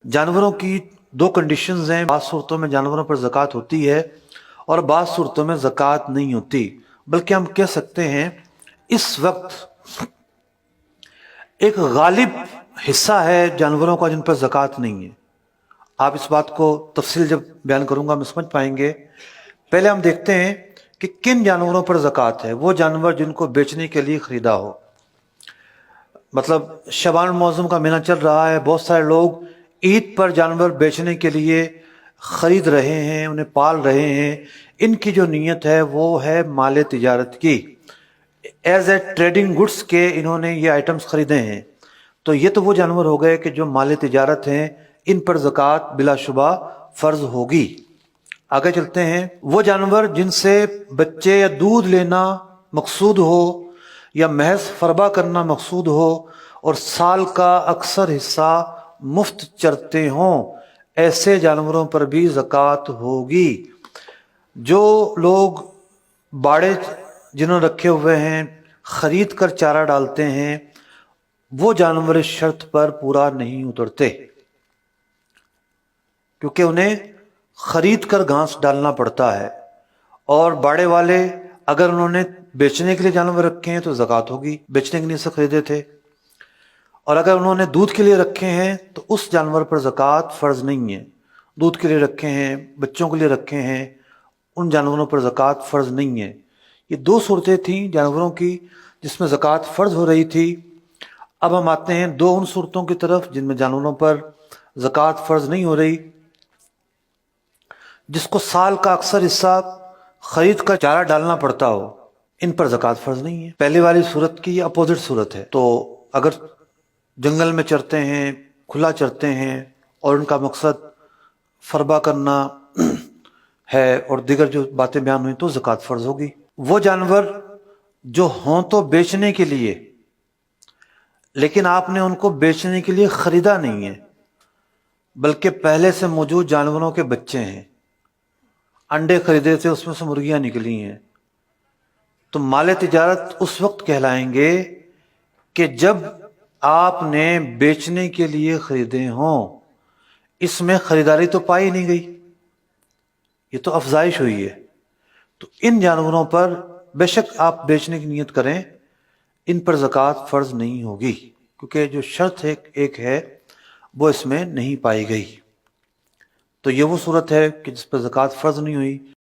जानवरों की दो कंडीशंस हैं। बाज़ सूरतों में जानवरों पर ज़कात होती है और बाज़ सूरतों में ज़कात नहीं होती। बल्कि हम कह सकते हैं इस वक्त एक गालिब हिस्सा है जानवरों का जिन पर ज़कात नहीं है। आप इस बात को तफसील जब बयान करूंगा हम समझ पाएंगे। पहले हम देखते हैं कि किन जानवरों पर ज़कात है। वो जानवर जिनको बेचने के लिए ख़रीदा हो, मतलब शबान मौसम का महीना चल रहा है, बहुत सारे लोग ईद पर जानवर बेचने के लिए ख़रीद रहे हैं, उन्हें पाल रहे हैं। इनकी जो नीयत है वो है माल तिजारत की, एज ए ट्रेडिंग गुड्स के इन्होंने ये आइटम्स ख़रीदे हैं। तो ये तो वो जानवर हो गए कि जो माल तिजारत हैं, इन पर ज़कात बिलाशुबा फ़र्ज होगी। आगे चलते हैं। वो जानवर जिनसे बच्चे या दूध लेना मकसूद हो या महज फरबा करना मकसूद हो और साल का अक्सर हिस्सा मुफ्त चरते हों, ऐसे जानवरों पर भी ज़कात होगी। जो लोग बाड़े जिन्होंने रखे हुए हैं ख़रीद कर चारा डालते हैं, वो जानवर इस शर्त पर पूरा नहीं उतरते, क्योंकि उन्हें खरीद कर घास डालना पड़ता है। और बाड़े वाले अगर उन्होंने बेचने के लिए जानवर रखे हैं तो ज़कात होगी, बेचने के लिए से खरीदे थे। और अगर उन्होंने दूध के लिए रखे हैं तो उस जानवर पर ज़कात फ़र्ज नहीं है। दूध के लिए रखे हैं, बच्चों के लिए रखे हैं, उन जानवरों पर ज़कात फ़र्ज नहीं है। ये दो सूरतें थीं जानवरों की जिसमें ज़कात फ़र्ज हो रही थी। अब हम आते हैं दो उन सूरतों की तरफ जिनमें जानवरों पर ज़कात फ़र्ज नहीं हो रही। जिसको साल का अक्सर हिस्सा खरीद कर चारा डालना पड़ता हो, इन पर ज़कात फ़र्ज नहीं है। पहले वाली सूरत की अपोजिट सूरत है। तो अगर जंगल में चरते हैं, खुला चरते हैं और उनका मकसद फरबा करना है और दीगर जो बातें बयान हुई, तो ज़कात फ़र्ज होगी। वो जानवर जो हों तो बेचने के लिए, लेकिन आपने उनको बेचने के लिए ख़रीदा नहीं है, बल्कि पहले से मौजूद जानवरों के बच्चे हैं, अंडे खरीदे थे, उसमें से मुर्गियां निकली हैं, तो माल तिजारत उस वक्त कहलाएंगे कि जब आपने बेचने के लिए खरीदे हों। इसमें खरीदारी तो पाई नहीं गई, ये तो अफजाइश हुई है। तो इन जानवरों पर बेशक आप बेचने की नीयत करें, इन पर ज़कात फ़र्ज नहीं होगी, क्योंकि जो शर्त एक है वो इसमें नहीं पाई गई। तो ये वो सूरत है कि जिस पर ज़कात फ़र्ज नहीं हुई।